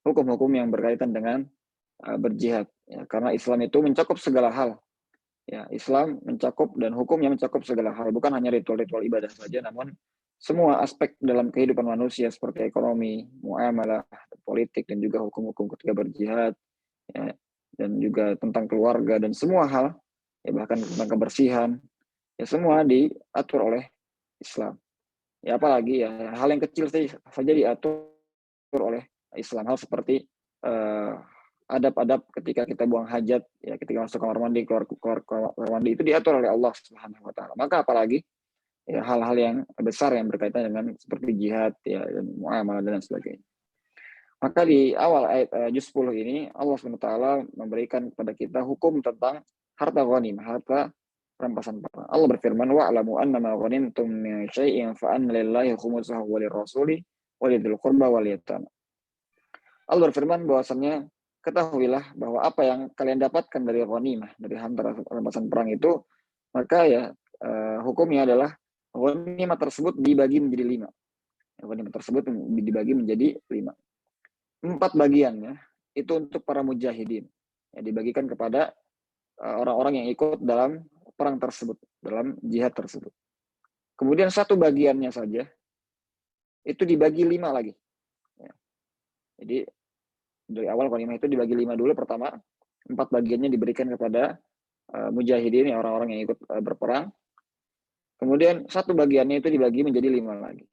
hukum-hukum yang berkaitan dengan berjihad. Ya, karena Islam itu mencakup segala hal. Ya, Islam mencakup dan hukumnya mencakup segala hal, bukan hanya ritual-ritual ibadah saja, namun semua aspek dalam kehidupan manusia seperti ekonomi, muamalah, politik, dan juga hukum-hukum ketika berjihad, ya, dan juga tentang keluarga dan semua hal, ya, bahkan tentang kebersihan, ya semua diatur oleh Islam. Ya apalagi ya hal yang kecil saja diatur oleh Islam, hal seperti adab-adab ketika kita buang hajat, ya ketika masuk kamar mandi, keluar kamar mandi, itu diatur oleh Allah Subhanahu wa taala. Maka apalagi ya hal-hal yang besar yang berkaitan dengan seperti jihad, ya, dan muamalah dan sebagainya. Maka di awal ayat juz 10 ini Allah Subhanahu wa taala memberikan kepada kita hukum tentang harta ghanimah, harta rampasan perang. Allah berfirman, wa'lamu annama ghanimtum min syai'in fa anna lillahi khumsahu wa lirrasuli wa lidzil qurba wal yatama. Allah berfirman bahwasannya ketahuilah bahwa apa yang kalian dapatkan dari ghanimah, dari harta rampasan perang itu, maka ya hukumnya adalah ghanimah tersebut dibagi menjadi 5. Ghanimah tersebut dibagi menjadi 5. 4 bagiannya itu untuk para mujahidin. Ya, dibagikan kepada orang-orang yang ikut dalam perang tersebut, dalam jihad tersebut. Kemudian 1 bagiannya saja itu dibagi 5 lagi. Ya. Jadi dari awal ghanimah itu dibagi 5 dulu. Pertama, 4 bagiannya diberikan kepada mujahidin, ya, orang-orang yang ikut berperang. Kemudian 1 bagiannya itu dibagi menjadi 5 lagi.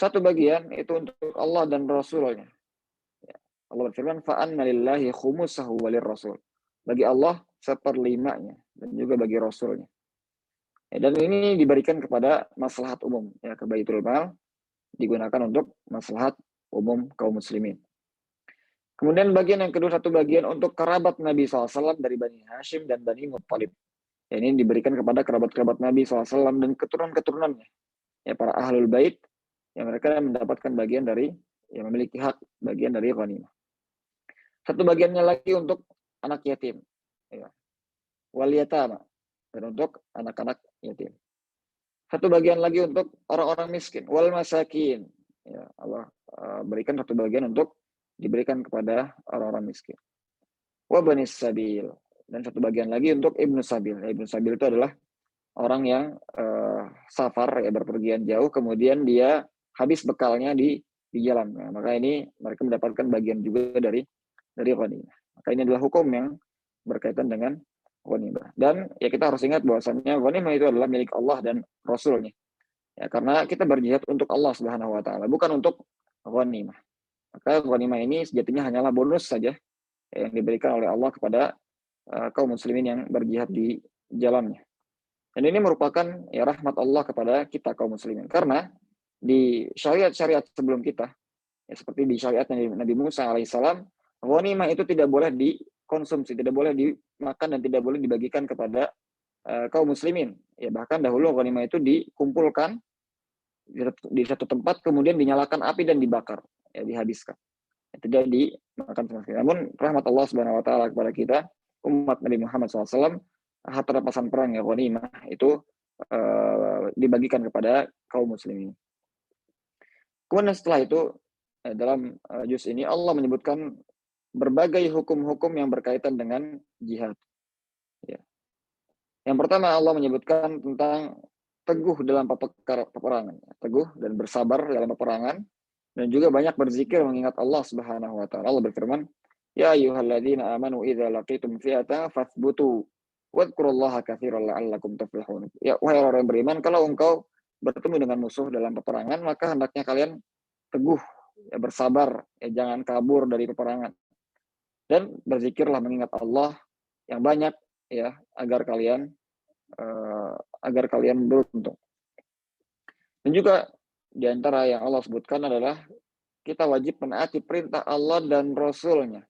1 bagian itu untuk Allah dan Rasulnya. Ya. Allah berfirman, fa'anna lillahi khumusahu walir rasul. Bagi Allah 1/5-nya dan juga bagi Rasulnya. Ya, dan ini diberikan kepada maslahat umum, ya, ke Baitul Mal, digunakan untuk maslahat umum kaum muslimin. Kemudian bagian yang kedua, 1 bagian untuk kerabat Nabi SAW dari Bani Hashim dan Bani Muttalib. Ya, ini diberikan kepada kerabat-kerabat Nabi SAW dan keturunan-keturunannya. Ya, para ahlul bait, yang mereka mendapatkan bagian dari, yang memiliki hak bagian dari ghanimah. 1 bagiannya lagi untuk anak yatim, ya, wal yatama, dan untuk anak-anak yatim. 1 bagian lagi untuk orang-orang miskin, wal masakin. Ya, Allah berikan 1 bagian untuk diberikan kepada orang-orang miskin. Wa banis sabil, dan 1 bagian lagi untuk ibnu sabil. Ibnu sabil itu adalah orang yang safar, ya, berpergian jauh, kemudian dia habis bekalnya di jalan. Nah, maka ini mereka mendapatkan bagian juga dari ghanimah. Maka ini adalah hukum yang berkaitan dengan ghanimah. Dan ya kita harus ingat bahwasannya ghanimah itu adalah milik Allah dan Rasulnya. Ya, karena kita berjihad untuk Allah Subhanahu wa taala, bukan untuk ghanimah. Maka ghanimah ini sejatinya hanyalah bonus saja yang diberikan oleh Allah kepada kaum muslimin yang berjihad di jalannya. Dan ini merupakan ya rahmat Allah kepada kita kaum muslimin. Karena di syariat-syariat sebelum kita, ya, seperti di syariat Nabi Musa alaihissalam, ghanimah itu tidak boleh dikonsumsi, tidak boleh dimakan, dan tidak boleh dibagikan kepada kaum muslimin. Ya, bahkan dahulu ghanimah itu dikumpulkan di satu tempat, kemudian dinyalakan api dan dibakar, ya, dihabiskan. Tidak dimakan sama sekali. Namun rahmat Allah Subhanahu wa taala kepada kita, umat Nabi Muhammad SAW, harta rampasan perang, ya, ghanimah itu dibagikan kepada kaum muslimin. Kemudian setelah itu, dalam juz ini Allah menyebutkan berbagai hukum-hukum yang berkaitan dengan jihad. Ya. Yang pertama Allah menyebutkan tentang teguh dalam peperangan, teguh dan bersabar dalam peperangan, dan juga banyak berzikir mengingat Allah Subhanahu wa taala. Allah berfirman, ya ayyuhalladzina amanu idza laqitum fi'atan fathbutu wadhkurullaha katsiran la'allakum tuflihun. Ya, wahai orang yang beriman, kalau engkau bertemu dengan musuh dalam peperangan, maka hendaknya kalian teguh, ya, bersabar, ya, jangan kabur dari peperangan. Dan berzikirlah mengingat Allah yang banyak, ya, agar kalian beruntung. Dan juga di antara yang Allah sebutkan adalah kita wajib menaati perintah Allah dan Rasul-Nya,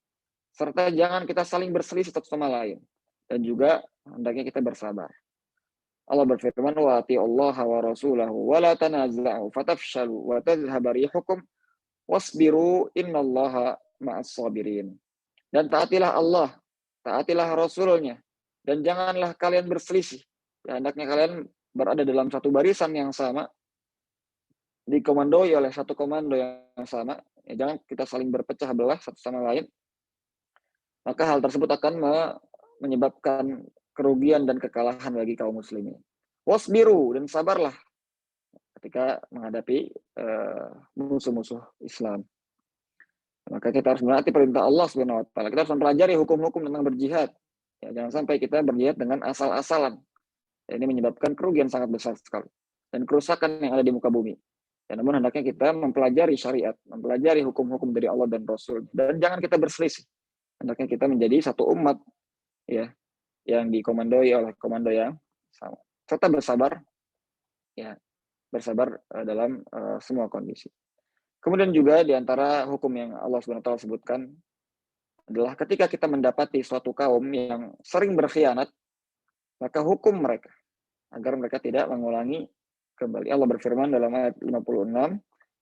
serta jangan kita saling berselisih satu sama lain, dan juga hendaknya kita bersabar. Allah berfirman, wa atiullaha wa rasulahu wa la tanaza'u fatafshalu wa tadhhaba rihukum wasbiru innallaha ma'as sabirin. Dan taatilah Allah, taatilah Rasul-Nya, dan janganlah kalian berselisih. Ya, hendaknya kalian berada dalam satu barisan yang sama, dikomandoi oleh satu komando yang sama, ya, jangan kita saling berpecah belah satu sama lain, maka hal tersebut akan menyebabkan kerugian dan kekalahan bagi kaum muslimin. Wasbiru, dan sabarlah ketika menghadapi musuh-musuh Islam. Maka kita harus menaati perintah Allah Subhanahu wa taala. Kita harus mempelajari hukum-hukum tentang berjihad. Ya, jangan sampai kita berjihad dengan asal-asalan. Ya, ini menyebabkan kerugian sangat besar sekali dan kerusakan yang ada di muka bumi. Ya, namun hendaknya kita mempelajari syariat, mempelajari hukum-hukum dari Allah dan Rasul, dan jangan kita berselisih. Hendaknya kita menjadi satu umat, ya, yang dikomandoi oleh komando yang sama. Serta bersabar, ya, bersabar dalam semua kondisi. Kemudian juga di antara hukum yang Allah SWT sebutkan adalah ketika kita mendapati suatu kaum yang sering berkhianat, maka hukum mereka agar mereka tidak mengulangi kembali. Allah berfirman dalam ayat 56,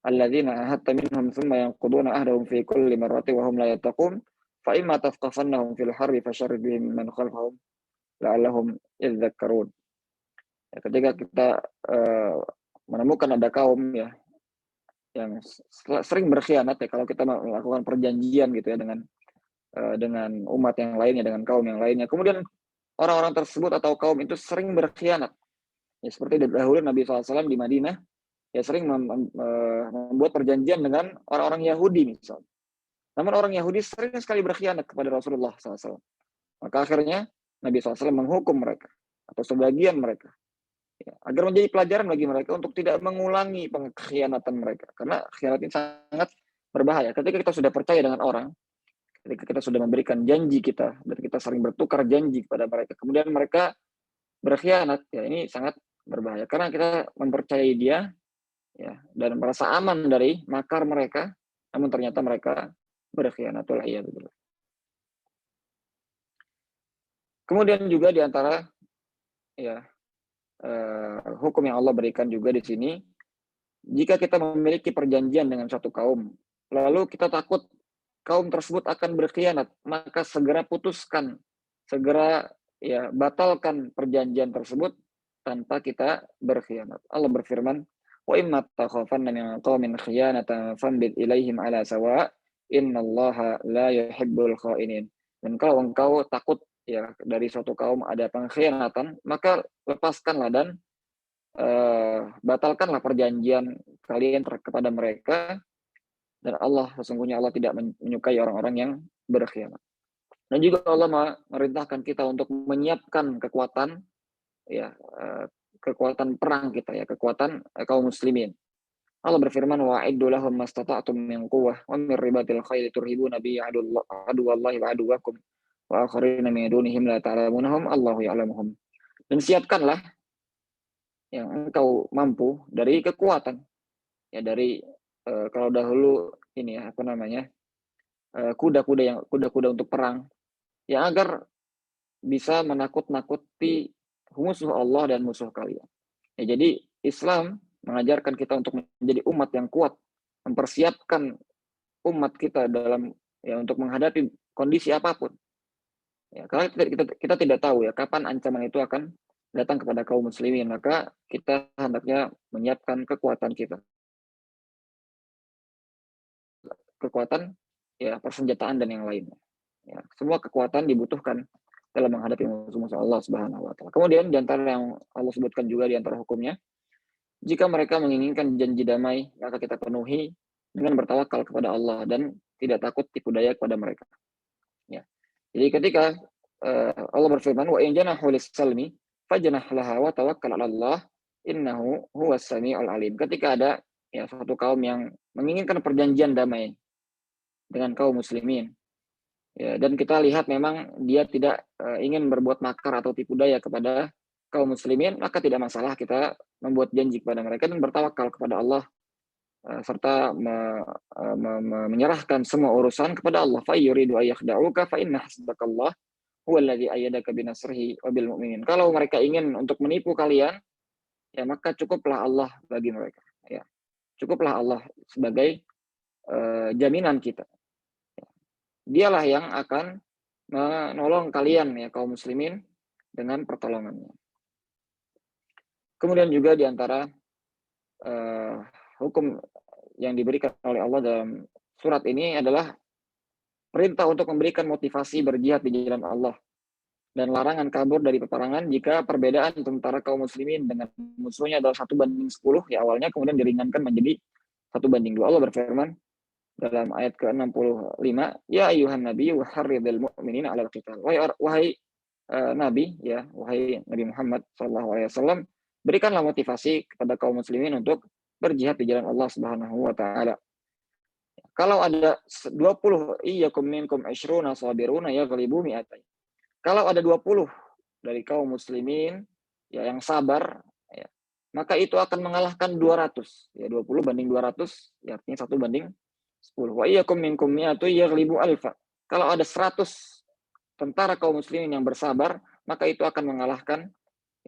alladzina ahadta minhum thumma yanquduna ahdahum fi kulli marrati wa hum la yattaqun fa imma tafqafannahum fil harbi fasharrid bihim man khalfahum la'allahum yadhakkarun. Ya, ketika kita menemukan ada kaum, ya, yang sering berkhianat, ya, kalau kita melakukan perjanjian gitu ya dengan umat yang lainnya, dengan kaum yang lainnya, kemudian orang-orang tersebut atau kaum itu sering berkhianat, ya, seperti dahulu Nabi SAW di Madinah, ya, sering membuat perjanjian dengan orang-orang Yahudi misalnya. Namun orang Yahudi sering sekali berkhianat kepada Rasulullah SAW. Maka akhirnya Nabi SAW menghukum mereka atau sebagian mereka, ya, agar menjadi pelajaran bagi mereka untuk tidak mengulangi pengkhianatan mereka. Karena khianat ini sangat berbahaya. Ketika kita sudah percaya dengan orang, ketika kita sudah memberikan janji kita, dan kita sering bertukar janji kepada mereka, kemudian mereka berkhianat, ya, ini sangat berbahaya. Karena kita mempercayai dia, ya, dan merasa aman dari makar mereka, namun ternyata mereka berkhianat. Kemudian juga di antara, ya, hukum yang Allah berikan juga di sini, jika kita memiliki perjanjian dengan suatu kaum, lalu kita takut kaum tersebut akan berkhianat, maka segera putuskan, segera, ya, batalkan perjanjian tersebut tanpa kita berkhianat. Allah berfirman, wa imma takhafanna min qaumin khiyanatan fambit ilaihim ala sawa innallaha la yuhibbul kha'inin. Dan kalau engkau takut, ya, dari suatu kaum ada pengkhianatan, maka lepaskanlah dan batalkanlah perjanjian kalian kepada mereka, dan Allah, sesungguhnya Allah tidak menyukai orang-orang yang berkhianat. Dan juga Allah merintahkan kita untuk menyiapkan kekuatan, ya, kekuatan perang kita, ya, kekuatan kaum muslimin. Allah berfirman, wa'iddu lahum mastata'tum min quwwah wa min ribatil khayli turhibuna bi aduwallahi wa aduwakum wa akharina min dunihim la ta'lamunahum Allahu ya'lamuhum. Dan siapkanlah yang engkau mampu dari kekuatan, ya, dari kalau dahulu ini, ya, apa namanya, kuda-kuda untuk perang, ya, agar bisa menakut-nakuti musuh Allah dan musuh kalian. Ya, jadi Islam mengajarkan kita untuk menjadi umat yang kuat, mempersiapkan umat kita dalam, ya, untuk menghadapi kondisi apapun. Ya, karena kita tidak tahu, ya, kapan ancaman itu akan datang kepada kaum muslimin, maka kita hendaknya menyiapkan kekuatan kita. Kekuatan, ya, persenjataan dan yang lainnya. Ya, semua kekuatan dibutuhkan dalam menghadapi musuh-musuh Allah Subhanahu wa taala. Kemudian di antara yang Allah sebutkan juga di antara hukumnya, jika mereka menginginkan janji damai, maka kita penuhi dengan bertawakal kepada Allah dan tidak takut tipu daya kepada mereka. Ya. Jadi ketika Allah berfirman, wa in janahu lis-salmi fajnah laha wa tawakkal 'ala Allah innahu huwas samiul alim. Ketika ada, ya, suatu kaum yang menginginkan perjanjian damai dengan kaum muslimin, ya, dan kita lihat memang dia tidak ingin berbuat makar atau tipu daya kepada kaum muslimin, maka tidak masalah kita membuat janji kepada mereka dan bertawakal kepada Allah, serta menyerahkan semua urusan kepada Allah. Fa yuridu ayyakhda'uka fa inna hasbakallah huwallazi ayyadaka binasrihi wa bil mu'minin. Kalau mereka ingin untuk menipu kalian, ya, maka cukuplah Allah bagi mereka, ya. Cukuplah Allah sebagai jaminan kita. Dialah yang akan menolong kalian, ya, kaum muslimin, dengan pertolongannya. Kemudian juga di antara hukum yang diberikan oleh Allah dalam surat ini adalah perintah untuk memberikan motivasi berjihad di jalan Allah dan larangan kabur dari peperangan jika perbedaan tentara kaum muslimin dengan musuhnya adalah 1:10 ya awalnya, kemudian diringankan menjadi 1:2. Allah berfirman dalam ayat ke-65, ya ayuhan nabi wa harridil mu'minina 'alal qital. Wahai nabi ya, wahai Nabi Muhammad sallallahu alaihi wasallam, berikanlah motivasi kepada kaum muslimin untuk berjihad di jalan Allah Subhanahu wa taala. Kalau ada 20 iyyakum minkum 20 sabiruna yaghlibu mi'atain. Kalau ada 20 dari kaum muslimin ya yang sabar ya, maka itu akan mengalahkan 200. Ya 20 banding 200 ya artinya 1:10. Wa iyyakum minkum mi'atu yaghlibu alfa. Kalau ada 100 tentara kaum muslimin yang bersabar, maka itu akan mengalahkan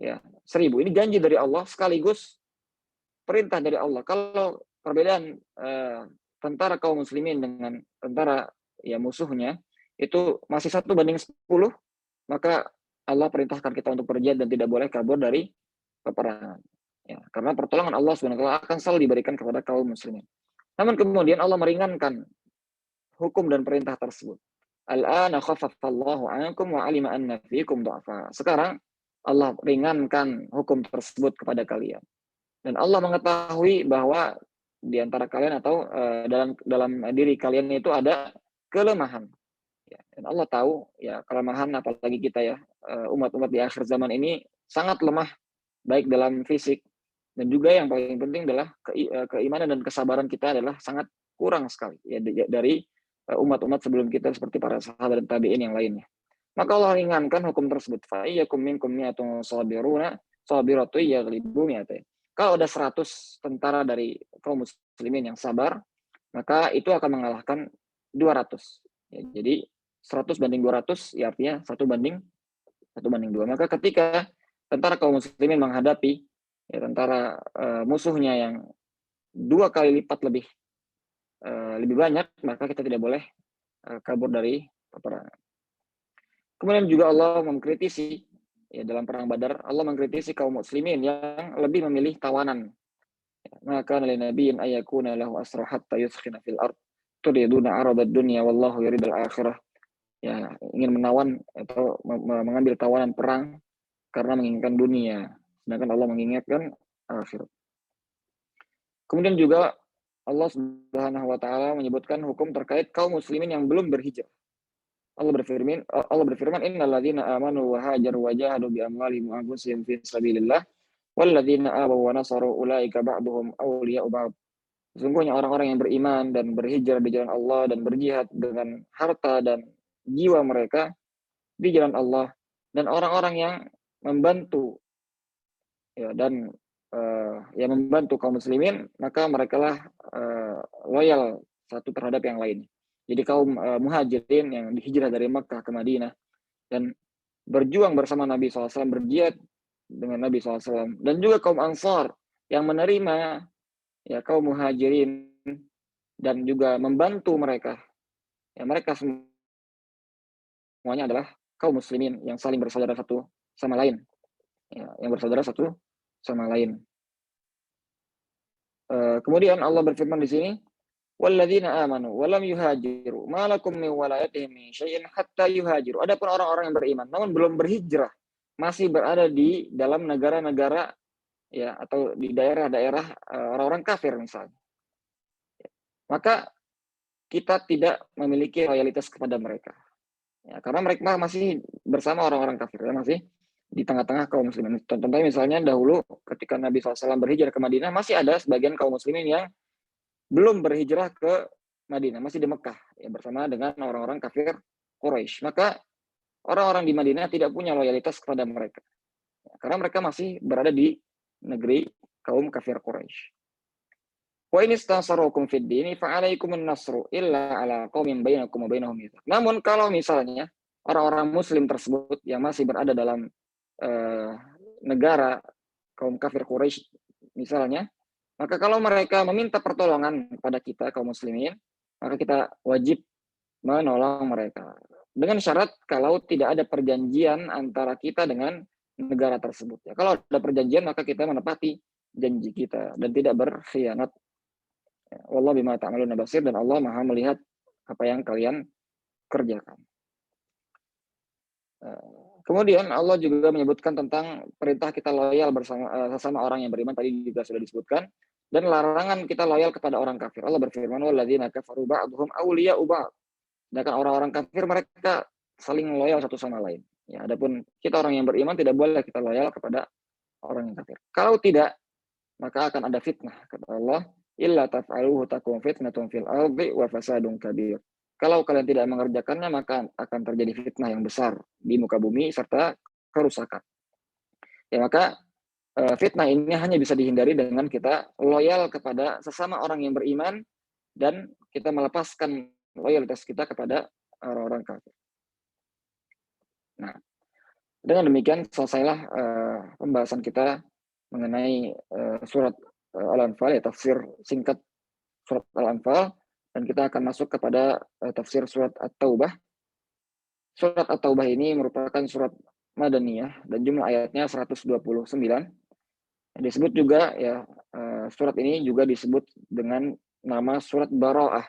ya 1000. Ini janji dari Allah sekaligus perintah dari Allah. Kalau perbedaan tentara kaum muslimin dengan tentara ya musuhnya itu masih 1:10, maka Allah perintahkan kita untuk berjihad dan tidak boleh kabur dari peperangan. Ya, karena pertolongan Allah SWT akan selalu diberikan kepada kaum muslimin. Namun kemudian Allah meringankan hukum dan perintah tersebut. Al-ana khaffafallahu 'ankum wa 'alima anna fiikum du'afa. Sekarang Allah ringankan hukum tersebut kepada kalian. Dan Allah mengetahui bahwa di antara kalian atau dalam diri kalian itu ada kelemahan. Ya, dan Allah tahu ya kelemahan apalagi kita ya umat-umat di akhir zaman ini sangat lemah baik dalam fisik dan juga yang paling penting adalah keimanan dan kesabaran kita adalah sangat kurang sekali ya dari umat-umat sebelum kita seperti para sahabat dan tabi'in yang lainnya. Maka Allah ringankan hukum tersebut. Fa iyyakum minkum mi'atun sabiruna sabiratu yaghlibu mi'atain. Kalau ada 100 tentara dari kaum muslimin yang sabar, maka itu akan mengalahkan 200. Ya, jadi 100:200 ya artinya 1:2. Maka ketika tentara kaum muslimin menghadapi ya, tentara musuhnya yang 2 kali lipat lebih banyak, maka kita tidak boleh kabur dari peperangan. Kemudian juga Allah mengkritisi ya dalam perang Badar, Allah mengkritisi kaum muslimin yang lebih memilih tawanan. Maka lin nabiyyin ayakuna lahu asra hatta yuskhina fil ard turiduna aradad dunya wallahu yuridul akhirah. Ya, ingin menawan atau mengambil tawanan perang karena menginginkan dunia, sedangkan Allah menginginkan akhirat. Kemudian juga Allah Subhanahu wa taala menyebutkan hukum terkait kaum muslimin yang belum berhijrah. Allah berfirman innalladzina amanu wa hajaru wa jahadu bi amwalihim wa anfusihim fi sabilillah walladzina awaw wa nasaru ulaika ba'duhum awliya'u ba'd. Sesungguhnya orang-orang yang beriman dan berhijrah di jalan Allah dan berjihad dengan harta dan jiwa mereka di jalan Allah dan orang-orang yang membantu ya dan yang membantu kaum muslimin, maka merekalah loyal satu terhadap yang lain. Jadi kaum muhajirin yang dihijrah dari Makkah ke Madinah dan berjuang bersama Nabi SAW, berjihad dengan Nabi SAW, dan juga kaum Ansar yang menerima ya kaum muhajirin dan juga membantu mereka. Ya, mereka semuanya adalah kaum muslimin yang saling bersaudara satu sama lain. Ya, yang bersaudara satu sama lain. Kemudian Allah berfirman di sini, walladzina amanu wa lam yuhajiru ma lakum min walayatihim min syai'in hatta yuhajiru. Adapun orang-orang yang beriman namun belum berhijrah, masih berada di dalam negara-negara ya atau di daerah-daerah orang-orang kafir misalnya. Maka kita tidak memiliki loyalitas kepada mereka. Ya, karena mereka masih bersama orang-orang kafir, ya, masih di tengah-tengah kaum muslimin. Contohnya misalnya dahulu ketika Nabi SAW berhijrah ke Madinah, masih ada sebagian kaum muslimin yang belum berhijrah ke Madinah, masih di Mekah, ya, bersama dengan orang-orang kafir Quraisy. Maka orang-orang di Madinah tidak punya loyalitas kepada mereka, ya, karena mereka masih berada di negeri kaum kafir Quraisy. Wa in istansarukum fid dini fa'alaikumun nasru illa ala qaumin bainakum wa bainahum mitsaq. Namun kalau misalnya orang-orang muslim tersebut yang masih berada dalam negara kaum kafir Quraisy misalnya, maka kalau mereka meminta pertolongan kepada kita kaum muslimin, maka kita wajib menolong mereka. Dengan syarat kalau tidak ada perjanjian antara kita dengan negara tersebut. Ya, kalau ada perjanjian maka kita menepati janji kita dan tidak berkhianat Wallahu bima ta'maluna basir, dan Allah Maha melihat apa yang kalian kerjakan. Kemudian Allah juga menyebutkan tentang perintah kita loyal bersama sesama orang yang beriman, tadi juga sudah disebutkan, dan larangan kita loyal kepada orang kafir. Allah berfirman, walladzina kafaru ba'duhum awliya'u ba'd. Sedangkan orang-orang kafir mereka saling loyal satu sama lain. Ya, adapun kita orang yang beriman tidak boleh kita loyal kepada orang yang kafir. Kalau tidak, maka akan ada fitnah, kata Allah, illa taf'aluhu takum fitnatun fil ardi wa fasadun kabir. Kalau kalian tidak mengerjakannya, maka akan terjadi fitnah yang besar di muka bumi serta kerusakan. Ya, maka fitnah ini hanya bisa dihindari dengan kita loyal kepada sesama orang yang beriman dan kita melepaskan loyalitas kita kepada orang-orang kafir. Nah, dengan demikian selesailah pembahasan kita mengenai surat Al-Anfal, ya, tafsir singkat surat Al-Anfal, dan kita akan masuk kepada tafsir surat At-Taubah. Surat At-Taubah ini merupakan surat Madaniyah dan jumlah ayatnya 129. Disebut juga, ya, surat ini juga disebut dengan nama surat Bara'ah.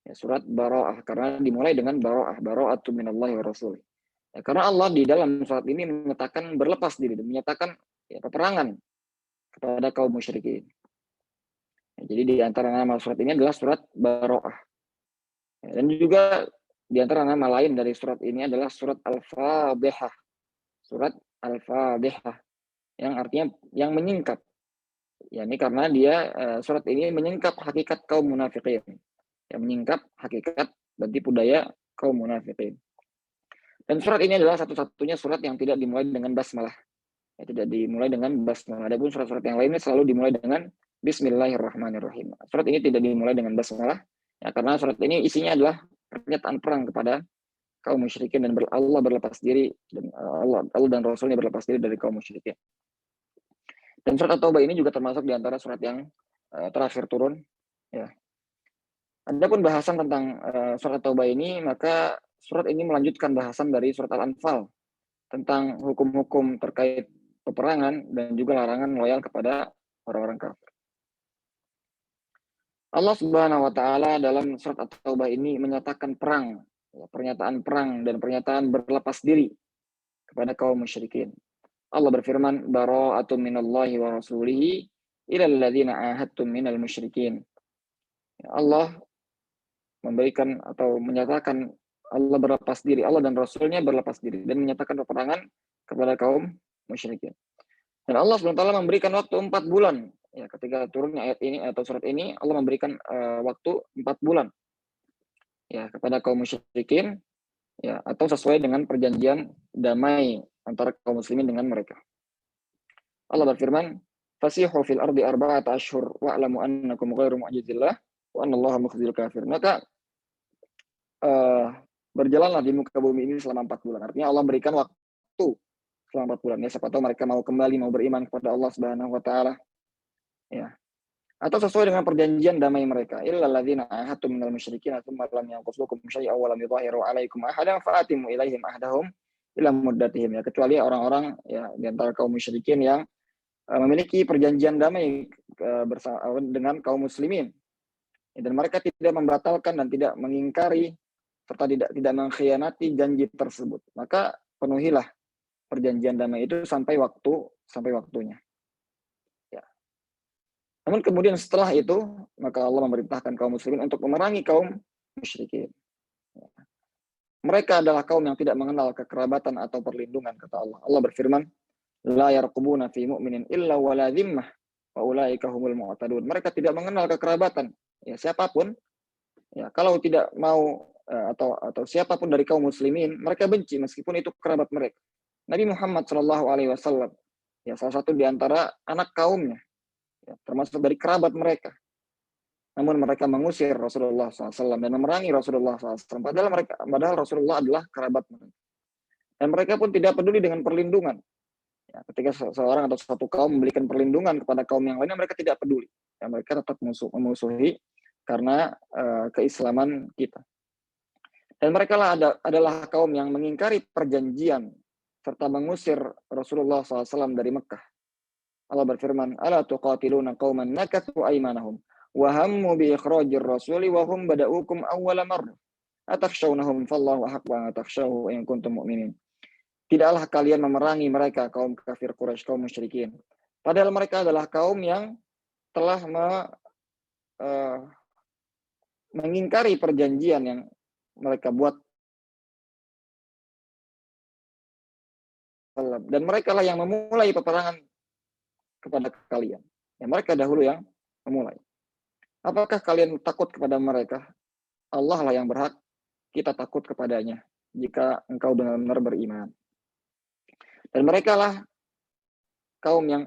Ya, surat Bara'ah karena dimulai dengan Bara'atu minallahi wa rasulih. Ya, karena Allah di dalam surat ini menyatakan berlepas diri, menyatakan, ya, peperangan kepada kaum musyrikin. Ya, jadi di antara nama surat ini adalah surat Bara'ah. Ya, dan juga di antara nama lain dari surat ini adalah surat Al-Fadhihah. Surat Al-Fadhihah yang artinya yang menyingkap. Ya, ini karena dia surat ini menyingkap hakikat kaum munafikin. Yang menyingkap hakikat dan tipu daya kaum munafikin. Dan surat ini adalah satu-satunya surat yang tidak dimulai dengan basmalah. Ya, tidak dimulai dengan basmalah. Adapun surat-surat yang lainnya selalu dimulai dengan Bismillahirrahmanirrahim. Surat ini tidak dimulai dengan basmalah, ya, karena surat ini isinya adalah pernyataan perang kepada kaum musyrikin dan Allah berlepas diri, dan Allah dan Rasulnya berlepas diri dari kaum musyrikin. Dan surat At-Taubah ini juga termasuk di antara surat yang terakhir turun. Ya. Adapun bahasan tentang surat At-Taubah ini, maka surat ini melanjutkan bahasan dari surat Al-Anfal tentang hukum-hukum terkait peperangan dan juga larangan loyal kepada orang-orang kafir. Allah Subhanahu wa taala dalam surat At-Taubah ini menyatakan perang, ya, pernyataan perang dan pernyataan berlepas diri kepada kaum musyrikin. Allah berfirman, bara'atun minallahi wa rasulihi ilal ladzina ahadtum minal musyrikin. Ya, Allah memberikan atau menyatakan Allah berlepas diri, Allah dan Rasulnya berlepas diri dan menyatakan peperangan kepada kaum musyrikin. Dan Allah SWT memberikan waktu 4 bulan. Ya, ketika turunnya ayat ini atau surat ini, Allah memberikan waktu 4 bulan, ya, kepada kaum musyrikin, ya, atau sesuai dengan perjanjian damai antara kaum muslimin dengan mereka. Allah berfirman, fasihu fil ardi arba'ata ashhur wa'lamu annakum ghairu mu'jizillah wa anallaha mukhzil kafir. Maka berjalanlah di muka bumi ini selama 4 bulan. Artinya Allah berikan waktu selama 4 bulan. Ya, siapa tahu mereka mau kembali, mau beriman kepada Allah Subhanahu wa taala. Ya. Atau sesuai dengan perjanjian damai mereka. Illal ladzina ahadtum minal musyrikin tsumma lam yanqusukum syai'an wa lam yudhahiru 'alaikum ahadan fa'atimu ilaihim ahdahum ila muddatihim. Ya, kecuali orang-orang, ya, di antara kaum musyrikin yang memiliki perjanjian damai bersama dengan kaum muslimin. Ya, dan mereka tidak membatalkan dan tidak mengingkari serta tidak mengkhianati janji tersebut. Maka penuhilah perjanjian damai itu sampai waktunya. Ya. Namun kemudian setelah itu, maka Allah memerintahkan kaum muslimin untuk memerangi kaum musyrikin. Ya. Mereka adalah kaum yang tidak mengenal kekerabatan atau perlindungan, kata Allah. Allah berfirman, la yarqubuna fi mu'minin illa wala dhimmah wa ulaika humul mu'tadun. Mereka tidak mengenal kekerabatan. Ya, siapapun, ya, kalau tidak mau atau siapapun dari kaum muslimin, mereka benci meskipun itu kerabat mereka. Nabi Muhammad SAW, ya, salah satu di antara anak kaumnya, ya, termasuk dari kerabat mereka. Namun mereka mengusir Rasulullah SAW dan memerangi Rasulullah SAW. Padahal Rasulullah adalah kerabat mereka. Dan mereka pun tidak peduli dengan perlindungan. Ya, ketika seorang atau satu kaum memberikan perlindungan kepada kaum yang lainnya, mereka tidak peduli. Ya, mereka tetap memusuhi karena keislaman kita. Dan mereka adalah kaum yang mengingkari perjanjian serta mengusir Rasulullah SAW dari Mekah. Allah berfirman, ala tuqatiluna qauman nakathu aymanahum wa hammu bi ikhrajir rasuli wa hum bada'ukum awwala marrah atakhshawnahum fallahu ahaqqu an takhshawhu in kuntum mu'minin. Tidaklah kalian memerangi mereka, kaum kafir Quraisy, kaum musyrikin, padahal mereka adalah kaum yang telah mengingkari perjanjian yang mereka buat, dan mereka lah yang memulai peperangan kepada kalian. Ya, mereka dahulu yang memulai. Apakah kalian takut kepada mereka? Allah lah yang berhak kita takut kepadanya jika engkau benar-benar beriman. Dan mereka lah kaum yang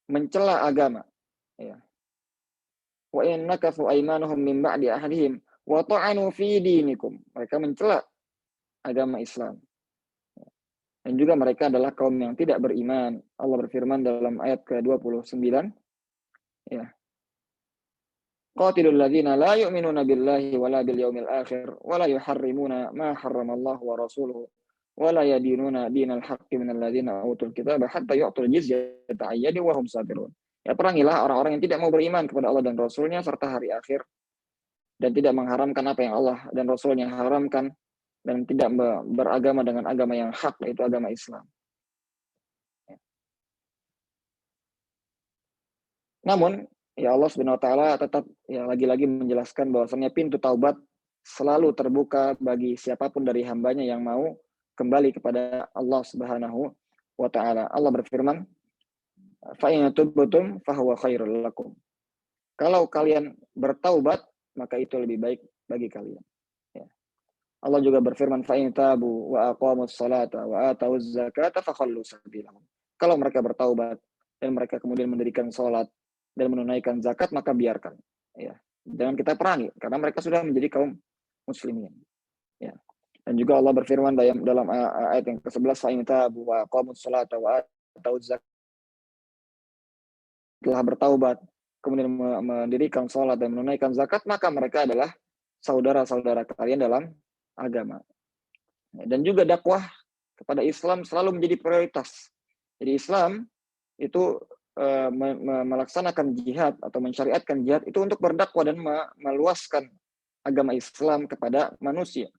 mencela agama. Ya. Wa in nakafu aymanuhum min ba'di ahadihim wa ta'anu fi dinikum. Mereka mencela agama Islam. Dan juga mereka adalah kaum yang tidak beriman. Allah berfirman dalam ayat ke-29, ya. Qatilul ladzina la yu'minuna billahi wala bil yaumil akhir wala yuharrimuna ma harramallahu wa rasuluhu wala yadinuna dinal haqqi minal ladzina utul kitaba hatta yu'tul jizyata ayyadi wa hum sabirun. Ya, perangilah orang-orang yang tidak mau beriman kepada Allah dan Rasulnya serta hari akhir dan tidak mengharamkan apa yang Allah dan Rasulnya haramkan dan tidak beragama dengan agama yang hak, yaitu agama Islam. Namun ya Allah Subhanahu wa taala tetap ya lagi-lagi menjelaskan bahwasanya pintu taubat selalu terbuka bagi siapapun dari hambanya yang mau kembali kepada Allah Subhanahu wa taala. Allah berfirman, "Fa in tubtum fa huwa khairul lakum." Kalau kalian bertaubat, maka itu lebih baik bagi kalian. Ya. Allah juga berfirman, "Fa in tabu wa aqamus salata wa atawuz zakata fa khallu sabilahum." Kalau mereka bertaubat dan mereka kemudian mendirikan salat dan menunaikan zakat, maka biarkan. Ya. Jangan kita perangi karena mereka sudah menjadi kaum muslimin. Ya. Dan juga Allah berfirman dalam ayat yang ke-11, "Fa in tabu wa aqamus salata wa atawuz zakata." Telah bertaubat, kemudian mendirikan sholat dan menunaikan zakat, maka mereka adalah saudara-saudara kalian dalam agama. Dan juga dakwah kepada Islam selalu menjadi prioritas. Jadi Islam itu melaksanakan jihad atau mensyariatkan jihad itu untuk berdakwah dan meluaskan agama Islam kepada manusia.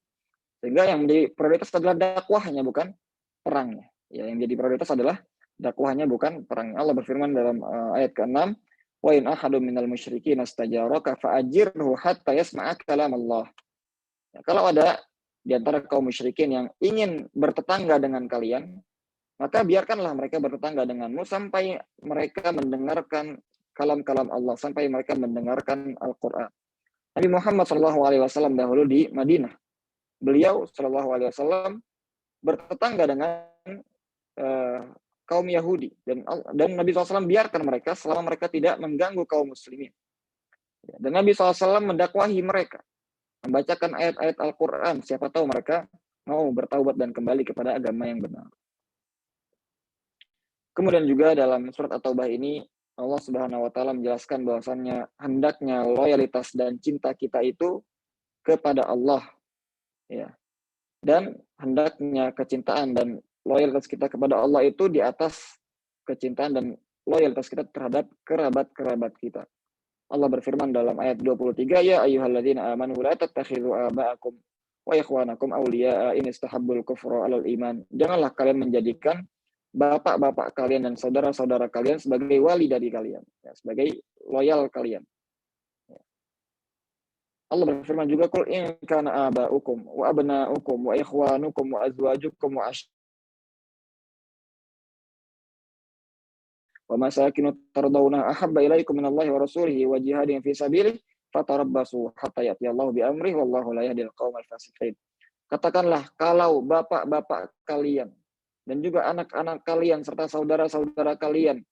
Sehingga yang menjadi prioritas adalah dakwahnya, bukan perangnya. Ya, yang menjadi prioritas adalah dakwahnya, bukan perang. Allah berfirman dalam ayat ke-6, "Wa in ahadun minal musyrikin astajaraka fa'ajirhu hatta yasma'a kalam Allah." Ya, kalau ada di antara kaum musyrikin yang ingin bertetangga dengan kalian, maka biarkanlah mereka bertetangga denganmu sampai mereka mendengarkan kalam-kalam Allah, sampai mereka mendengarkan Al-Qur'an. Nabi Muhammad SAW dahulu di Madinah, beliau SAW bertetangga dengan kaum Yahudi, dan Nabi SAW biarkan mereka selama mereka tidak mengganggu kaum muslimin. Dan Nabi SAW mendakwahi mereka, membacakan ayat-ayat Al-Quran, siapa tahu mereka mau bertaubat dan kembali kepada agama yang benar. Kemudian juga dalam surat At-Taubah ini Allah Subhanahu wa taala menjelaskan bahwasannya hendaknya loyalitas dan cinta kita itu kepada Allah, ya. Dan hendaknya kecintaan dan loyalitas kita kepada Allah itu di atas kecintaan dan loyalitas kita terhadap kerabat-kerabat kita. Allah berfirman dalam ayat 23, "Ya ayyuhalladzina amanu la tattakhidhu aba'akum wa ikhwanakum awliya'a in istahabbul kufra 'alal iman." Janganlah kalian menjadikan bapak-bapak kalian dan saudara-saudara kalian sebagai wali dari kalian, ya, sebagai loyal kalian. Allah berfirman juga, "Qul in kana aba'ukum wa abna'ukum wa ikhwanukum wa azwajukum wa masakinu tardawna ahabba ilaikum minallahi wa rasulihi wa jihadin fi sabilihi fatarabbasu hatta ya'tiyallahu bi amrihi wallahu la yahdil qaumal fasiqin." Katakanlah, kalau bapak-bapak kalian dan juga anak-anak kalian serta saudara-saudara kalian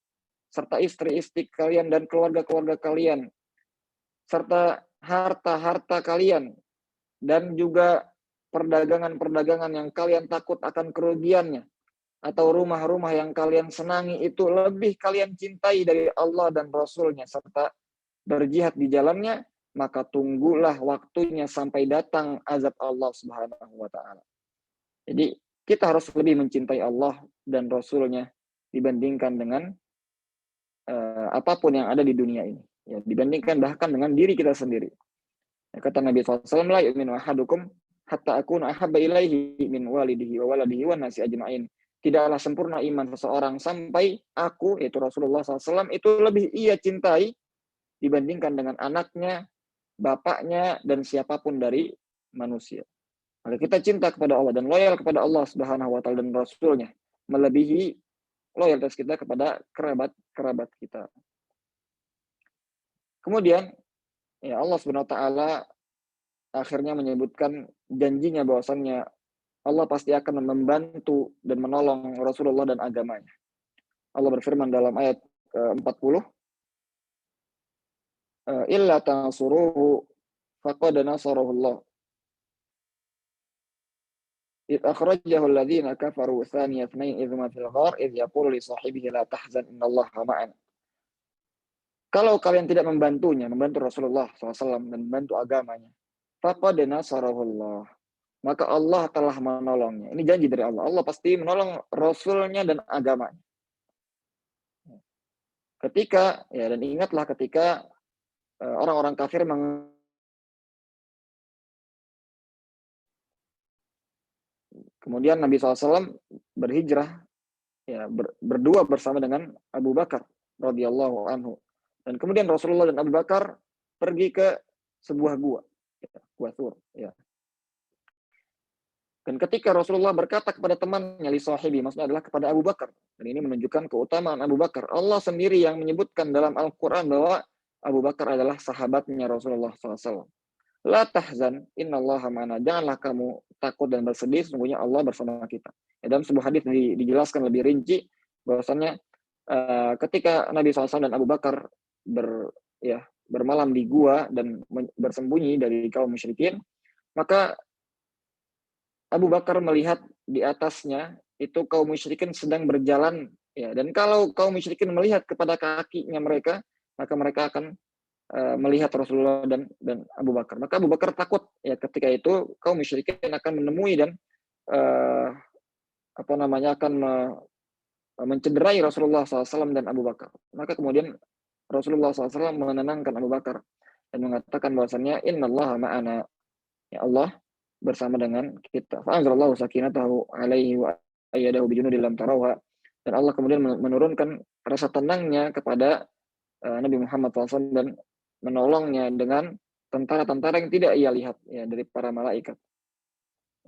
serta istri-istri kalian dan keluarga-keluarga kalian serta harta-harta kalian dan juga perdagangan-perdagangan yang kalian takut akan kerugiannya atau rumah-rumah yang kalian senangi itu lebih kalian cintai dari Allah dan Rasulnya serta berjihad di jalannya, maka tunggulah waktunya sampai datang azab Allah Subhanahu wa taala. Jadi kita harus lebih mencintai Allah dan Rasulnya dibandingkan dengan apapun yang ada di dunia ini. ya, dibandingkan bahkan dengan diri kita sendiri. Ya, kata Nabi SAW, la yu'minu ahadukum hatta akuna ahabba ilaihi min walidihi wa waladihi wa nasi ajma'in. Tidaklah sempurna iman seseorang sampai aku, yaitu Rasulullah SAW, itu lebih ia cintai dibandingkan dengan anaknya, bapaknya, dan siapapun dari manusia. Maka kita cinta kepada Allah dan loyal kepada Allah Subhanahu wa taala dan Rasulnya melebihi loyalitas kita kepada kerabat kita. Kemudian ya Allah Subhanahu wa taala akhirnya menyebutkan janjinya bahwasannya Allah pasti akan membantu dan menolong Rasulullah dan agamanya. Allah berfirman dalam ayat 40, illa tansuruhu faqad nasarahu Allah. إذ أخرجه الذين كفروا ثاني اثنين إذ هما في الغار إذ يقول لصاحبه لا تحزن إن الله معنا. Kalau kalian tidak membantunya, membantu Rasulullah SAW dan membantu agamanya, faqad nasarahullah, maka Allah telah menolongnya. Ini janji dari Allah. Allah pasti menolong Rasulnya dan agamanya. Ketika, ya, dan ingatlah ketika orang-orang kafir kemudian Nabi SAW berhijrah, ya, berdua bersama dengan Abu Bakar radhiyallahu anhu. Dan kemudian Rasulullah dan Abu Bakar pergi ke sebuah gua, Gua Thur. Ya. Dan ketika Rasulullah berkata kepada temannya, li sahibi, maksudnya adalah kepada Abu Bakar. Dan ini menunjukkan keutamaan Abu Bakar. Allah sendiri yang menyebutkan dalam Al-Quran bahwa Abu Bakar adalah sahabatnya Rasulullah SAW. La tahzan, innallaha ma'ana. Janganlah kamu takut dan bersedih, sesungguhnya Allah bersama kita. Ya, dalam sebuah hadis dijelaskan lebih rinci bahwasannya ketika Nabi SAW dan Abu Bakar bermalam di gua dan bersembunyi dari kaum musyrikin, maka Abu Bakar melihat di atasnya itu kaum musyrikin sedang berjalan, ya, dan kalau kaum musyrikin melihat kepada kakinya mereka, maka mereka akan melihat Rasulullah dan Abu Bakar. Maka Abu Bakar takut, ya, ketika itu kaum musyrikin akan menemui dan akan mencederai Rasulullah SAW dan Abu Bakar. Maka kemudian Rasulullah SAW menenangkan Abu Bakar dan mengatakan bahwasannya innallaha ma'ana, ya, Allah bersama dengan kita. Fa'anzalallahu sakinatahu alaihi wa ayyadahu bijunudin lam tarawha. Dan Allah kemudian menurunkan rasa tenangnya kepada Nabi Muhammad SAW dan menolongnya dengan tentara-tentara yang tidak ia lihat, ya, dari para malaikat.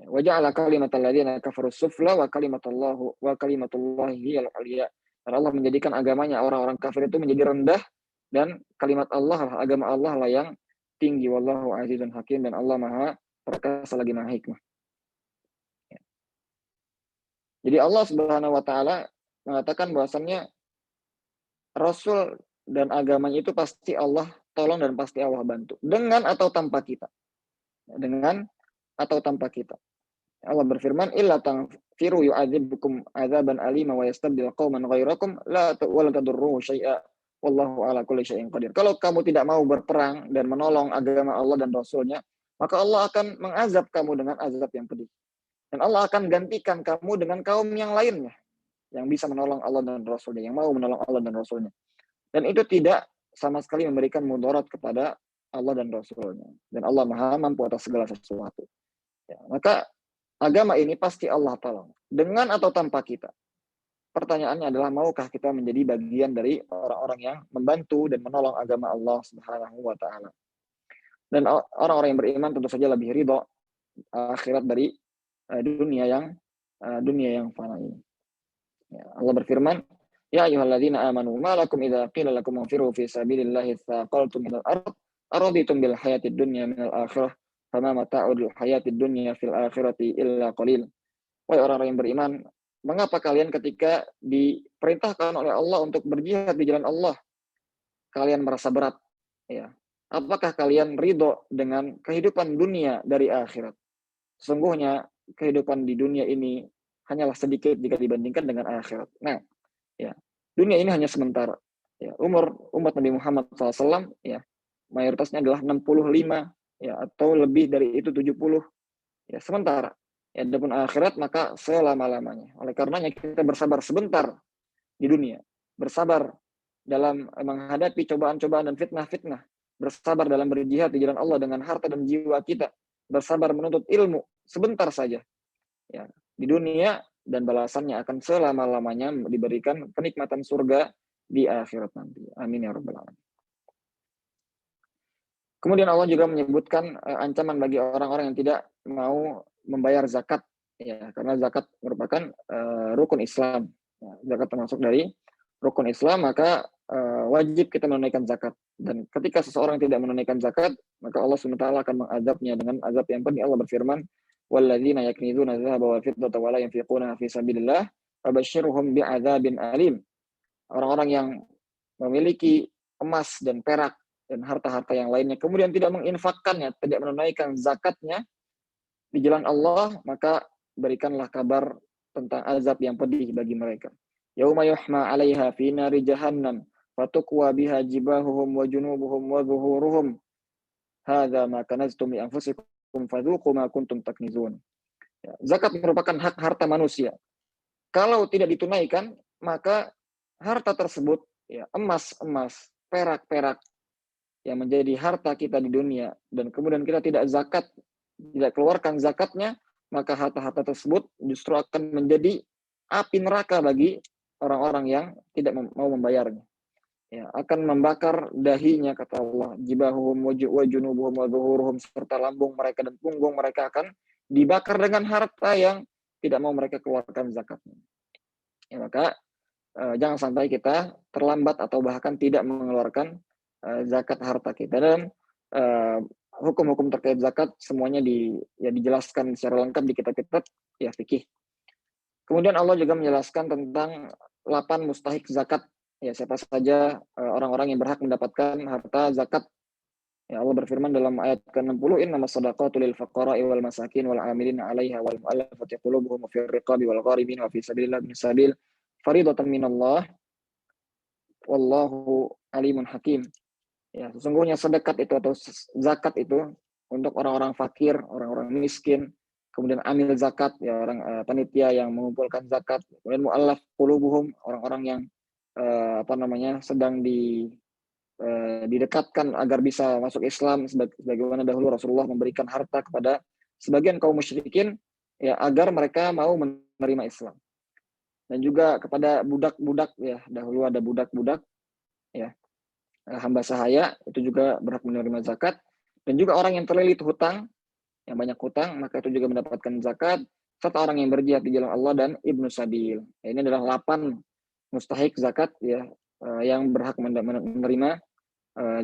Wa ja'ala kalimatal ladzina kafaru sufla wa kalimatullahi hiyal 'ulya. Dan Allah menjadikan agamanya orang-orang kafir itu menjadi rendah dan kalimat Allah, agama Allah lah yang tinggi. Wallahu azizun hakim, dan Allah Maha perkasa lagi Maha hikmah. Jadi Allah Subhanahu wa taala mengatakan bahwasannya Rasul dan agamanya itu pasti Allah tolong dan pasti Allah bantu, dengan atau tanpa kita. Dengan atau tanpa kita. Allah berfirman, illa tanfiru yu'adzibukum adzaban alima wa yastabdil qauman ghairakum la tadurruhu syai'a wallahu ala kulli syai'in qadir. Kalau kamu tidak mau berperang dan menolong agama Allah dan Rasulnya, maka Allah akan mengazab kamu dengan azab yang pedih. Dan Allah akan gantikan kamu dengan kaum yang lainnya yang bisa menolong Allah dan Rasulnya, yang mau menolong Allah dan Rasulnya. Dan itu tidak sama sekali memberikan mudarat kepada Allah dan Rasulnya. Dan Allah Maha mampu atas segala sesuatu. Ya, maka agama ini pasti Allah tolong, dengan atau tanpa kita. Pertanyaannya adalah, maukah kita menjadi bagian dari orang-orang yang membantu dan menolong agama Allah Subhanahu wa taala. Dan orang-orang yang beriman tentu saja lebih ridho akhirat dari dunia yang fana ini. Ya, Allah berfirman, ya ayyuhalladzina amanu ma lakum idza qila lakum anfiru fi sabilillahi tsaqaltum ilal ard araditum bil hayatid dunya minal akhirah fama mata'ul hayatid dunya fil akhirati illa qalil. Wahai orang-orang yang beriman, mengapa kalian ketika diperintahkan oleh Allah untuk berjihad di jalan Allah, kalian merasa berat? Ya. Apakah kalian ridho dengan kehidupan dunia dari akhirat? Sesungguhnya kehidupan di dunia ini hanyalah sedikit jika dibandingkan dengan akhirat. Nah, ya, dunia ini hanya sementara. Ya, umur umat Nabi Muhammad SAW, ya, mayoritasnya adalah 65, ya, atau lebih dari itu 70, ya, sementara. Ya, adapun akhirat maka selama-lamanya. Oleh karenanya kita bersabar sebentar di dunia, bersabar dalam menghadapi cobaan-cobaan dan fitnah-fitnah, bersabar dalam berjihad di jalan Allah dengan harta dan jiwa kita, bersabar menuntut ilmu sebentar saja, ya, di dunia, dan balasannya akan selama-lamanya diberikan kenikmatan surga di akhirat nanti. Amin ya rabbal alamin. Kemudian Allah juga menyebutkan ancaman bagi orang-orang yang tidak mau membayar zakat, ya, karena zakat merupakan rukun Islam. Ya, zakat termasuk dari rukun Islam, maka wajib kita menunaikan zakat. Dan ketika seseorang tidak menunaikan zakat, maka Allah SWT akan mengazabnya dengan azab yang pedih. Allah berfirman, "Walladzina yaknizuna dzahaba wal fiddata wa la yunfiqunaha fi sabilillah fabashshirhum bi'adzabin alim." Orang-orang yang memiliki emas dan perak dan harta-harta yang lainnya, kemudian tidak menginfakkannya, tidak menunaikan zakatnya di jalan Allah, maka berikanlah kabar tentang azab yang pedih bagi mereka. Yauma yuhma 'alaiha fi nari jahannam fatukwa biha jibahuhum wa junubuhum wa zuhuruhum hadza ma kanaztum li anfusikum fadzuqu ma kuntum taknizun. Ya, zakat merupakan hak harta manusia. Kalau tidak ditunaikan, maka harta tersebut, ya, emas-emas, perak-perak yang menjadi harta kita di dunia, dan kemudian kita tidak zakat, tidak keluarkan zakatnya, maka harta-harta tersebut justru akan menjadi api neraka bagi orang-orang yang tidak mau membayarnya. Ya, akan membakar dahinya, kata Allah, jibahuhum wa junubuhum wa zuhuruhum, serta lambung mereka dan punggung mereka akan dibakar dengan harta yang tidak mau mereka keluarkan zakatnya. Ya, maka jangan sampai kita terlambat atau bahkan tidak mengeluarkan zakat harta kita. Dan hukum-hukum terkait zakat semuanya dijelaskan secara lengkap di kitab-kitab ya fikih. Kemudian Allah juga menjelaskan tentang 8 mustahik zakat. Ya, siapa saja orang-orang yang berhak mendapatkan harta zakat. Ya, Allah berfirman dalam ayat ke-60, "Innamas shadaqatu lil fuqara'i wal masakin wal 'amilina 'alaiha wal mu'allafati qulubuhum wa fir riqabi wal gharibin wa fi sabilillah bin sabil faridatan minallah wallahu alimun hakim." Ya, sesungguhnya sedekat itu atau zakat itu untuk orang-orang fakir, orang-orang miskin, kemudian amil zakat, ya, orang panitia yang mengumpulkan zakat, kemudian mu'allaf qulubuhum, orang-orang yang sedang didekatkan agar bisa masuk Islam, sebagaimana dahulu Rasulullah memberikan harta kepada sebagian kaum musyrikin, ya, agar mereka mau menerima Islam. Dan juga kepada budak-budak, ya, dahulu ada budak-budak, ya, hamba sahaya, itu juga berhak menerima zakat. Dan juga orang yang terlilit hutang, yang banyak hutang, maka itu juga mendapatkan zakat, serta orang yang berjihad di jalan Allah dan ibnu sabil. Ya, ini adalah 8 mustahik zakat, ya, yang berhak menerima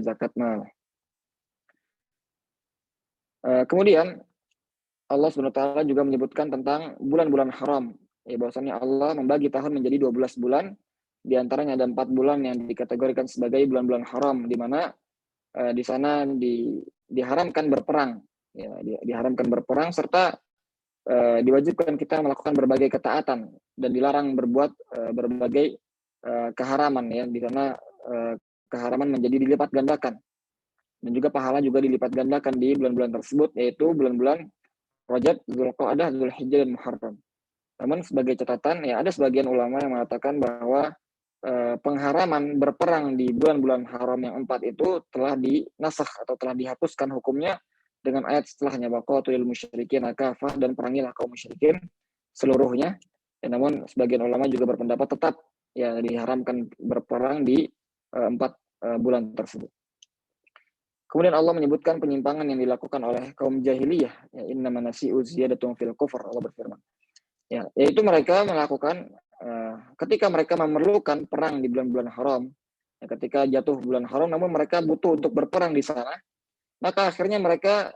zakat mal. Kemudian Allah SWT juga menyebutkan tentang bulan-bulan haram. Ya, bahwasanya Allah membagi tahun menjadi 12 bulan. Di antaranya ada 4 bulan yang dikategorikan sebagai bulan-bulan haram, di mana di sana diharamkan berperang. Ya, diharamkan berperang, serta diwajibkan kita melakukan berbagai ketaatan dan dilarang berbuat berbagai keharaman. Ya, di sana keharaman menjadi dilipat gandakan. Dan juga pahala juga dilipat gandakan di bulan-bulan tersebut, yaitu bulan-bulan Rajab, Dzulqa'dah, Dzulhijjah, dan Muharram. Namun sebagai catatan, ya, ada sebagian ulama yang mengatakan bahwa pengharaman berperang di bulan-bulan haram yang 4 itu telah dinasakh atau telah dihapuskan hukumnya dengan ayat setelahnya, waqatilul musyrikin kafah, dan perangilah kaum musyrikin seluruhnya. Ya, namun sebagian ulama juga berpendapat tetap, ya, diharamkan berperang di 4 bulan tersebut. Kemudian Allah menyebutkan penyimpangan yang dilakukan oleh kaum jahiliyah, ya, innaman nasi'u ziyadatun fil kufr, Allah berfirman. Ya, yaitu mereka melakukan ketika mereka memerlukan perang di bulan-bulan haram, ya, ketika jatuh bulan haram namun mereka butuh untuk berperang di sana, maka akhirnya mereka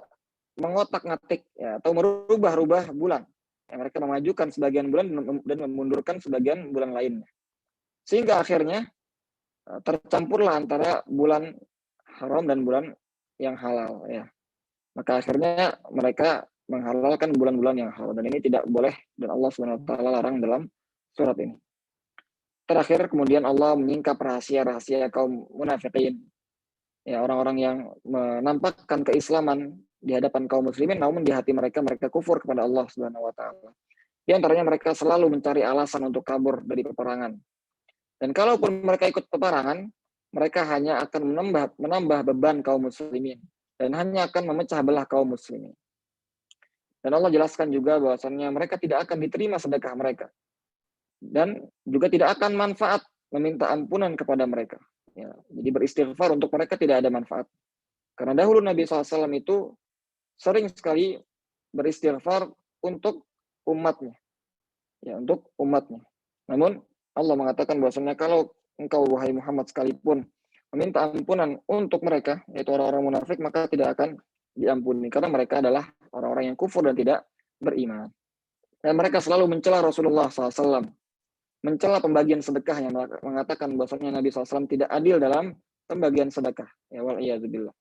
mengotak-ngatik, ya, atau merubah-rubah bulan. Ya, mereka memajukan sebagian bulan dan memundurkan sebagian bulan lainnya. Sehingga akhirnya tercampurlah antara bulan haram dan bulan yang halal, ya. Maka akhirnya mereka menghalalkan bulan-bulan yang halal, dan ini tidak boleh, dan Allah SWT larang dalam surat ini. Terakhir, kemudian Allah menyingkap rahasia-rahasia kaum munafikin, ya, orang-orang yang menampakkan keislaman di hadapan kaum muslimin, namun di hati mereka kufur kepada Allah SWT. Di antaranya mereka selalu mencari alasan untuk kabur dari peperangan. Dan kalaupun mereka ikut peperangan, mereka hanya akan menambah beban kaum muslimin dan hanya akan memecah belah kaum muslimin. Dan Allah jelaskan juga bahwasannya mereka tidak akan diterima sedekah mereka dan juga tidak akan manfaat meminta ampunan kepada mereka. Ya, jadi beristighfar untuk mereka tidak ada manfaat. Karena dahulu Nabi SAW itu sering sekali beristighfar untuk umatnya. Ya, untuk umatnya. Namun Allah mengatakan bahwasanya kalau engkau wahai Muhammad sekalipun meminta ampunan untuk mereka, yaitu orang-orang munafik, maka tidak akan diampuni karena mereka adalah orang-orang yang kufur dan tidak beriman. Dan mereka selalu mencela Rasulullah SAW, mencela pembagian sedekah yang mengatakan bahwasanya Nabi SAW tidak adil dalam pembagian sedekah. Ya waliyadzubillah.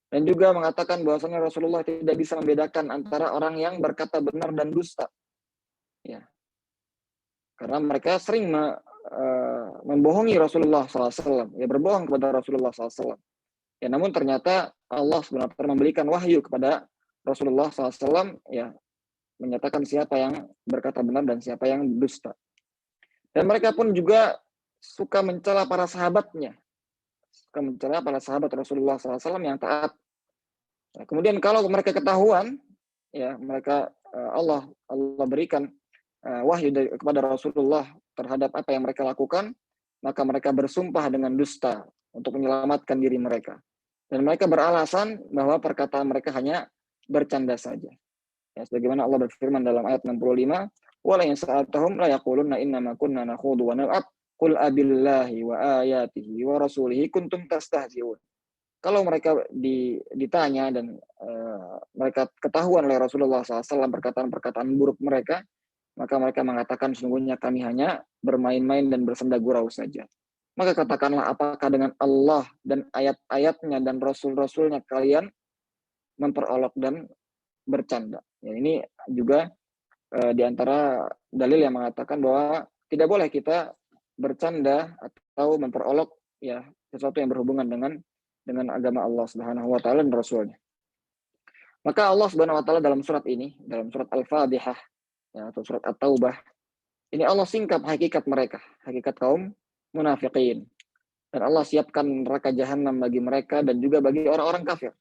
Dan juga mengatakan bahwasanya Rasulullah tidak bisa membedakan antara orang yang berkata benar dan dusta. Ya. Karena mereka sering membohongi Rasulullah SAW, ya berbohong kepada Rasulullah SAW. Ya, namun ternyata Allah SWT memberikan wahyu kepada Rasulullah SAW, ya menyatakan siapa yang berkata benar dan siapa yang dusta. Dan mereka pun juga suka mencela para sahabatnya, suka mencela para sahabat Rasulullah SAW yang taat. Ya, kemudian kalau mereka ketahuan, ya mereka Allah berikan wahyu kepada Rasulullah terhadap apa yang mereka lakukan, maka mereka bersumpah dengan dusta untuk menyelamatkan diri mereka. Dan mereka beralasan bahwa perkataan mereka hanya bercanda saja. Ya, sebagaimana Allah berfirman dalam ayat 65, "Wala in sa'altahum la yaqulunna innama kunna nakhudu wa nal'ab qul abillahi wa ayatihi wa rasulihi kuntum tastahzi'un." Kalau mereka ditanya dan mereka ketahuan oleh Rasulullah SAW perkataan-perkataan buruk mereka, maka mereka mengatakan sesungguhnya kami hanya bermain-main dan bersenda gurau saja. Maka katakanlah apakah dengan Allah dan ayat-ayatnya dan Rasul-Rasulnya kalian memperolok dan bercanda. Ya, ini juga di antara dalil yang mengatakan bahwa tidak boleh kita bercanda atau memperolok ya sesuatu yang berhubungan dengan agama Allah Subhanahu wa taala dan Rasulnya. Maka Allah Subhanahu wa taala dalam surat ini, dalam surat Al-Fatihah ya, atau surat At-Taubah, ini Allah singkap hakikat mereka, hakikat kaum munafikin. Dan Allah siapkan neraka jahanam bagi mereka dan juga bagi orang-orang kafir.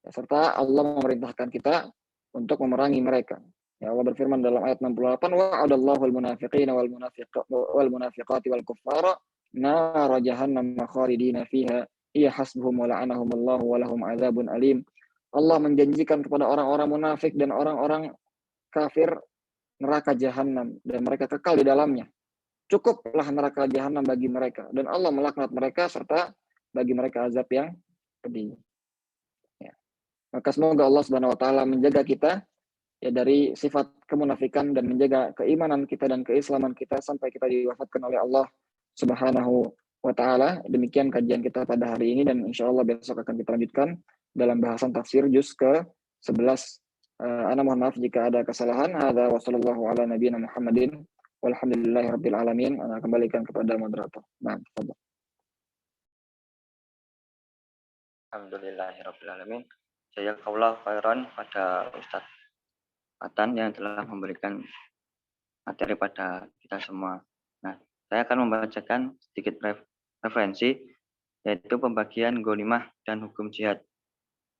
Ya, serta Allah memerintahkan kita untuk memerangi mereka. Ya, Allah berfirman dalam ayat 68, wa'adallahu al-munafiqina wal munafiqati wal kuffara nar jahannam khalidina fiha hiya hasbuhum wa la'anahumullahu wa lahum adzabun alim. Allah menjanjikan kepada orang-orang munafik dan orang-orang kafir neraka jahanam dan mereka kekal di dalamnya. Cukuplah neraka jahanam bagi mereka dan Allah melaknat mereka serta bagi mereka azab yang pedih. Ya. Maka semoga Allah Subhanahu wa taala menjaga kita ya dari sifat kemunafikan dan menjaga keimanan kita dan keislaman kita sampai kita diwafatkan oleh Allah Subhanahu wa taala. Demikian kajian kita pada hari ini dan insya Allah besok akan kita lanjutkan dalam bahasan tafsir juz ke-11. Ana mohon maaf jika ada kesalahan. Hadza wa sallallahu ala nabiyina Muhammadin walhamdulillahirabbil alamin. Ana kembalikan kepada moderator. Nah, Alhamdulillahirabbil alamin. Jazakallahu khairan pada Ustadz Atan yang telah memberikan materi pada kita semua. Nah, saya akan membacakan sedikit referensi, yaitu pembagian ghanimah dan hukum jihad.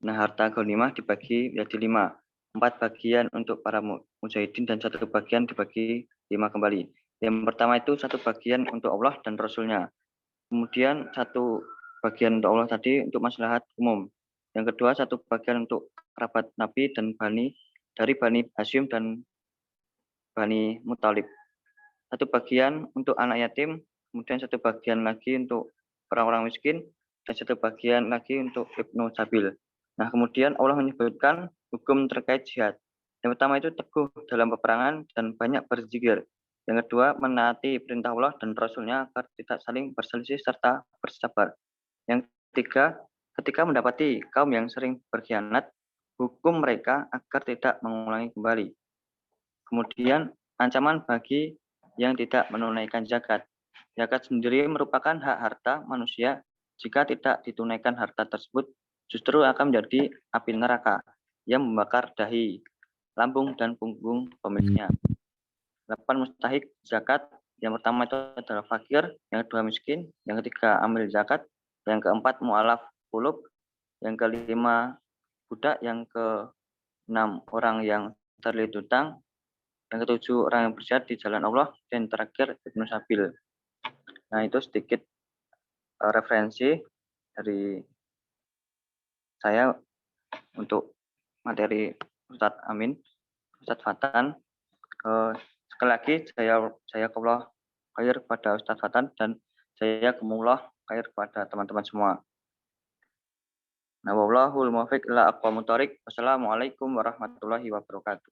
Nah, harta ghanimah dibagi menjadi 5. 4 bagian untuk para mujahidin dan 1 bagian dibagi 5 kembali. Yang pertama itu 1 bagian untuk Allah dan Rasulnya. Kemudian 1 bagian untuk Allah tadi untuk maslahat umum. Yang kedua 1 bagian untuk kerabat Nabi dan dari Bani Hashim dan Bani Muthalib. 1 bagian untuk anak yatim, kemudian 1 bagian lagi untuk orang-orang miskin, dan 1 bagian lagi untuk Ibnu Sabil. Nah, kemudian Allah menyebutkan hukum terkait jihad. Yang pertama itu teguh dalam peperangan dan banyak berzikir. Yang kedua, menaati perintah Allah dan Rasulnya agar tidak saling berselisih serta bersabar. Yang ketiga, ketika mendapati kaum yang sering berkhianat, hukum mereka agar tidak mengulangi kembali. Kemudian, ancaman bagi yang tidak menunaikan zakat. Zakat sendiri merupakan hak harta manusia. Jika tidak ditunaikan harta tersebut, justru akan menjadi api neraka yang membakar dahi, lambung, dan punggung pemiliknya. 8 mustahik zakat Yang pertama itu adalah fakir, yang kedua miskin, yang ketiga amil zakat, yang keempat mu'alaf qulub, yang kelima budak, yang keenam orang yang terlilit hutang, yang ketujuh orang yang berjihad di jalan Allah, dan terakhir Ibnu Sabil. Nah, itu sedikit referensi dari saya untuk materi Ustadz Amin, Ustadz Fatan. Sekali lagi saya kemulah khair kepada Ustadz Fatan dan saya kemulah khair kepada teman-teman semua. Nah, wallahul muwaffiq ila aqwamut thoriq. Wassalamualaikum warahmatullahi wabarakatuh.